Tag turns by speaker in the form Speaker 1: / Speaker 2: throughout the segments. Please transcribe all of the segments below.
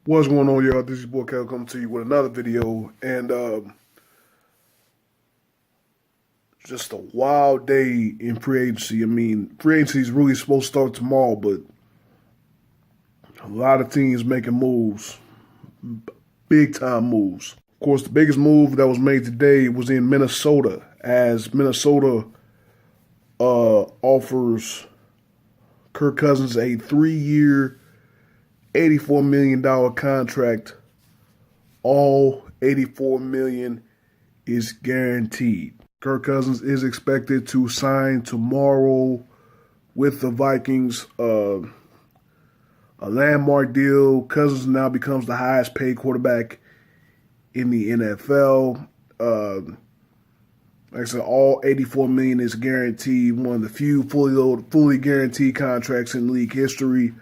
Speaker 1: What's going on, y'all? This is your boy Kel coming to you with another video, and just a wild day in free agency. I mean, free agency is really supposed to start tomorrow, but a lot of teams making moves, big time moves. Of course, the biggest move that was made today was in Minnesota, as Minnesota offers Kirk Cousins a 3-year, $84 million contract. All $84 million is guaranteed. Kirk Cousins is expected to sign tomorrow with the Vikings. A landmark deal. Cousins now becomes the highest paid quarterback in the NFL. Like I said, all $84 million is guaranteed. One of the few fully guaranteed contracts in league history.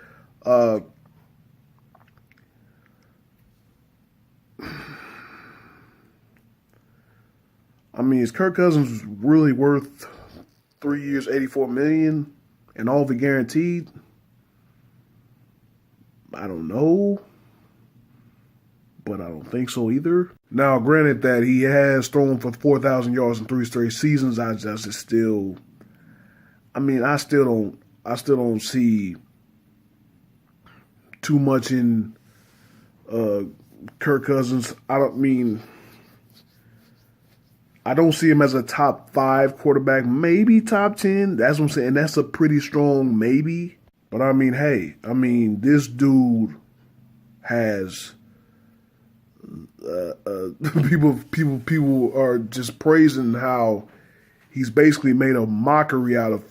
Speaker 1: I mean, is Kirk Cousins really worth 3 years, $84 million, and all of it guaranteed? I don't know, but I don't think so either. Now, granted that he has thrown for 4,000 yards in 3 straight seasons, I still don't see too much in Kirk Cousins. I don't see him as a top 5 quarterback, maybe top 10. That's what I'm saying. That's a pretty strong maybe. But this dude has people are just praising how he's basically made a mockery out of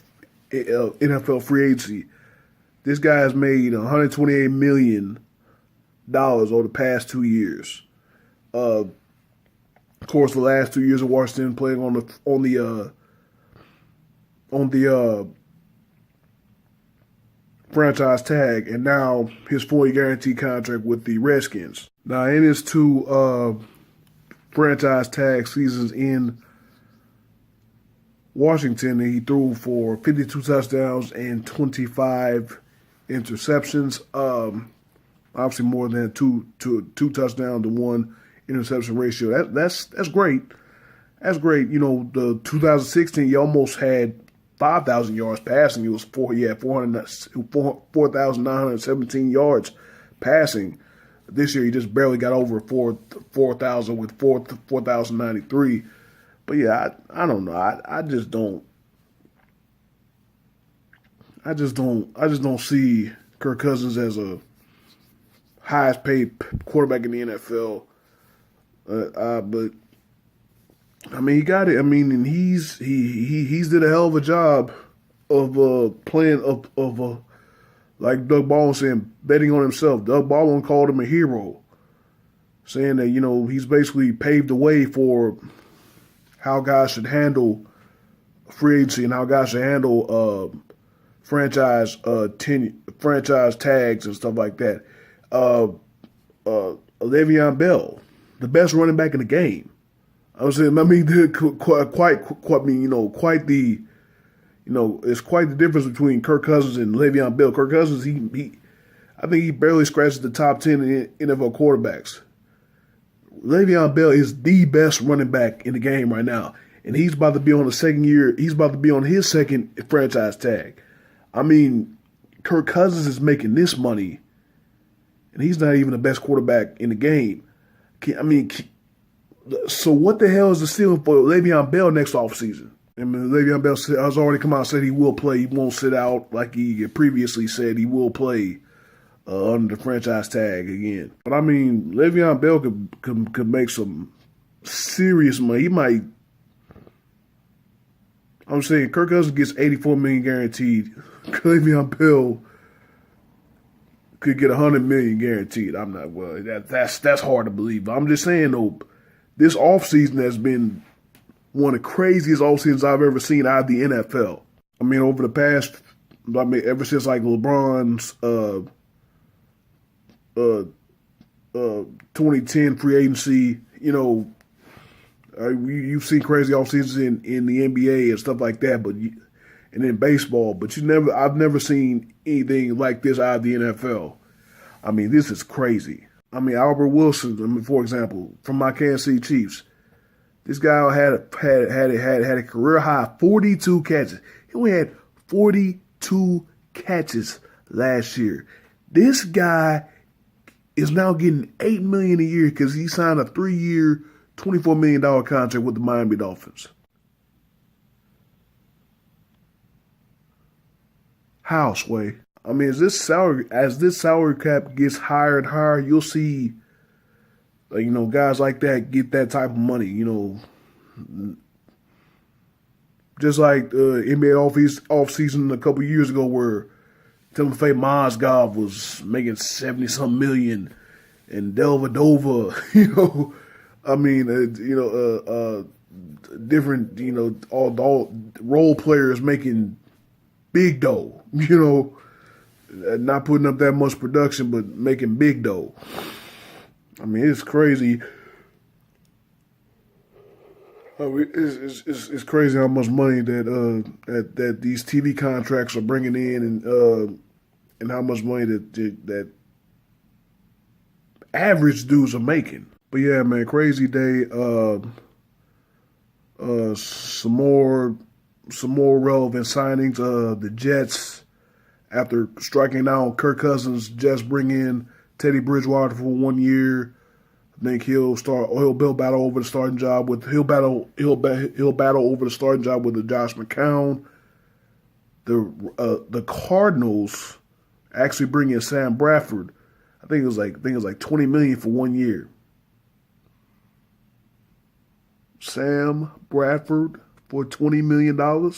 Speaker 1: NFL free agency. This guy has made $128 million over the past 2 years. Of course, the last 2 years of Washington playing on the franchise tag, and now his fully guaranteed contract with the Redskins. Now, in his 2 franchise tag seasons in Washington, he threw for 52 touchdowns and 25 interceptions. Obviously, more than two touchdowns to 1 interception ratio. That's great. That's great. You know, the 2016, he almost had 5,000 yards passing. He had 4,917 yards passing. This year, he just barely got over 4,000 with 4,093. But yeah, I don't know. I just don't see Kirk Cousins as a highest paid quarterback in the NFL. But I mean, he got it. I mean, and he's did a hell of a job of playing like Doug Baldwin saying, betting on himself. Doug Baldwin called him a hero, saying that, you know, he's basically paved the way for how guys should handle free agency and how guys should handle franchise tags and stuff like that. Le'Veon Bell, the best running back in the game. It's quite the difference between Kirk Cousins and Le'Veon Bell. Kirk Cousins, I think he barely scratches the top 10 in NFL quarterbacks. Le'Veon Bell is the best running back in the game right now, and he's about to be on the second year. He's about to be on his second franchise tag. I mean, Kirk Cousins is making this money, and he's not even the best quarterback in the game. So what the hell is the ceiling for Le'Veon Bell next offseason? I mean, Le'Veon Bell has already come out and said he will play. He won't sit out like he previously said. He will play under the franchise tag again. But I mean, Le'Veon Bell could make some serious money. He might. I'm saying Kirk Cousins gets $84 million guaranteed. Le'Veon Bell could get $100 million guaranteed. I'm not that's hard to believe. But I'm just saying though, this offseason has been one of the craziest offseasons I've ever seen out of the NFL. I mean, over the past, ever since like LeBron's 2010 free agency, you know, you've seen crazy offseasons in the NBA and stuff like that, and in baseball, but I've never seen anything like this out of the NFL. I mean, this is crazy. I mean, Albert Wilson, I mean, for example, from my Kansas City Chiefs. This guy had a career high 42 catches. He only had 42 catches last year. This guy is now getting $8 million a year because he signed a 3-year, $24 million contract with the Miami Dolphins. How, Sway? I mean, as this salary cap gets higher and higher, you'll see, guys like that get that type of money. Just like NBA offseason a couple years ago, where Timofey Mozgov was making 70-something million, and Delvedova, different, all role players making big dough, not putting up that much production, but making big dough. I mean, it's crazy. I mean, it's crazy how much money that these TV contracts are bringing in, and how much money that average dudes are making. But yeah, man, crazy day. Some more relevant signings. The Jets, after striking down Kirk Cousins, Jets bring in Teddy Bridgewater for 1 year. I think he'll battle over the starting job with Josh McCown. The Cardinals actually bring in Sam Bradford. I think it was like $20 million for 1 year. Sam Bradford for $20 million. I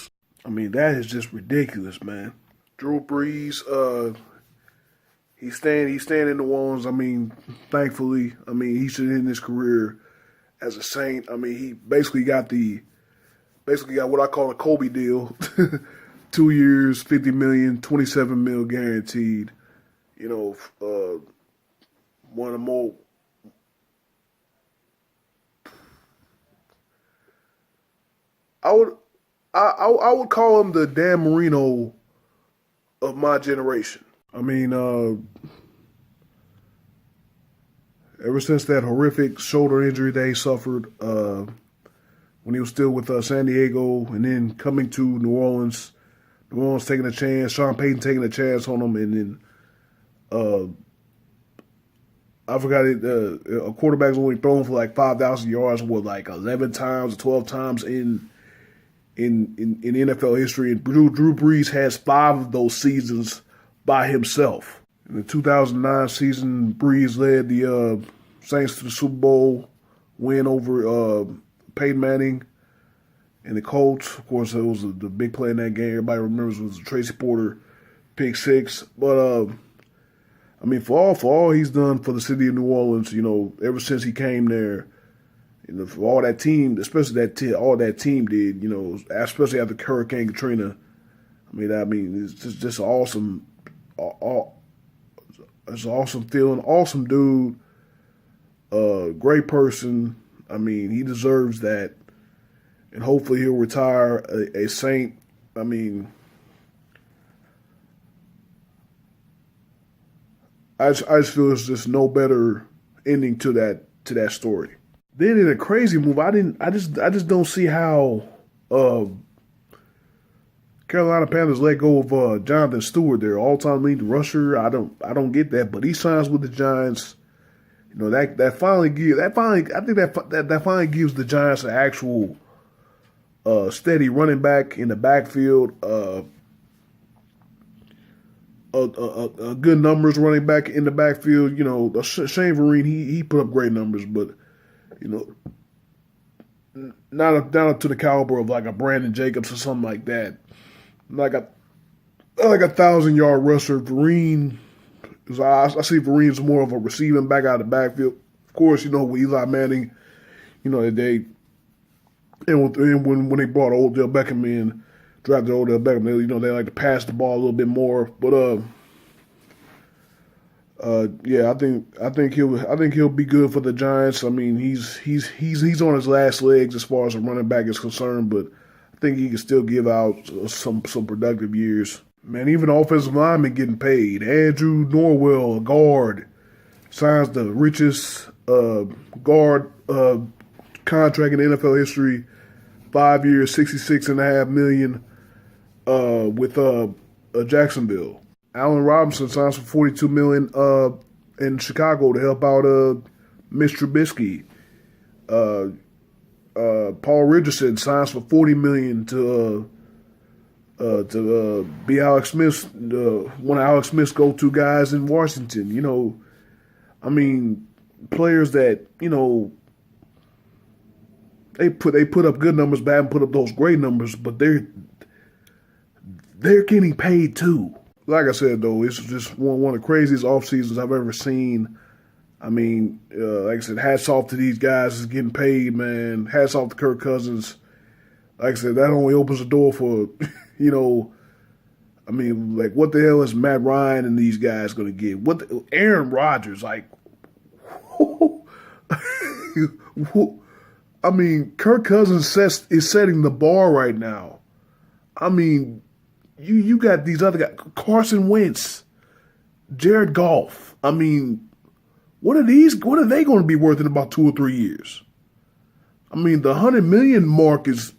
Speaker 1: mean, that is just ridiculous, man. Drew Brees, he's staying in New Orleans. I mean, thankfully, he should end his career as a Saint. I mean, he basically got what I call a Kobe deal. 2 years, $50 million, $27 million guaranteed. One of the more I would call him the Dan Marino of my generation. I mean, ever since that horrific shoulder injury that he suffered when he was still with San Diego, and then coming to New Orleans taking a chance, Sean Payton taking a chance on him, and then I forgot it. A quarterback's only thrown for like 5,000 yards, like 11 times or 12 times in NFL history, and Drew Brees has 5 of those seasons by himself. In the 2009 season, Brees led the Saints to the Super Bowl, win over Peyton Manning and the Colts. Of course, it was the big play in that game. Everybody remembers it was the Tracy Porter pick 6. But for all he's done for the city of New Orleans, ever since he came there. For all that team, especially all that team did, especially after Hurricane Katrina. It's just awesome. It's an awesome feeling. Awesome dude. Great person. He deserves that, and hopefully he'll retire a Saint. I just feel there's just no better ending to that story. Then in a crazy move, I just don't see how Carolina Panthers let go of Jonathan Stewart, their all-time leading rusher. I don't get that, but he signs with the Giants. That finally gives the Giants an actual steady running back in the backfield. A good numbers running back in the backfield. Shane Vereen, he put up great numbers, but not up to the caliber of like a Brandon Jacobs or something like that. Like a 1,000-yard rusher. Vereen, I see Vereen's more of a receiving back out of the backfield. Of course, with Eli Manning, when they brought Odell Beckham in, drafted Odell Beckham, they like to pass the ball a little bit more. But I think he'll be good for the Giants. He's on his last legs as far as a running back is concerned, but I think he can still give out some productive years. Man, even offensive linemen getting paid. Andrew Norwell, a guard, signs the richest guard contract in NFL history. 5 years, $66.5 million with Jacksonville. Allen Robinson signs for $42 million in Chicago to help out Mitch Trubisky. Paul Richardson signs for $40 million to be Alex Smith's one of Alex Smith's go-to guys in Washington. You know, I mean, players that, you know, they put up good numbers, but haven't put up those great numbers, but they're getting paid too. Like I said, though, it's just one of the craziest off seasons I've ever seen. I mean, like I said, hats off to these guys that's getting paid, man. Hats off to Kirk Cousins. Like I said, that only opens the door for, you know, I mean, like, what the hell is Matt Ryan and these guys going to get? Aaron Rodgers, like, I mean, Kirk Cousins is setting the bar right now. I mean, you got these other guys, Carson Wentz, Jared Goff. I mean, what are they going to be worth in about 2 or 3 years? I mean, the $100 million mark is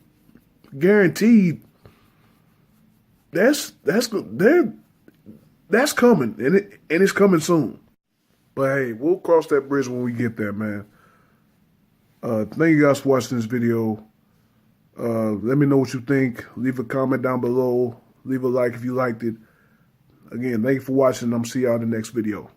Speaker 1: guaranteed. That's coming, and it's coming soon. But hey, we'll cross that bridge when we get there, man. Thank you guys for watching this video. Let me know what you think. Leave a comment down below. Leave a like if you liked it. Again, thank you for watching. I'm see y'all in the next video.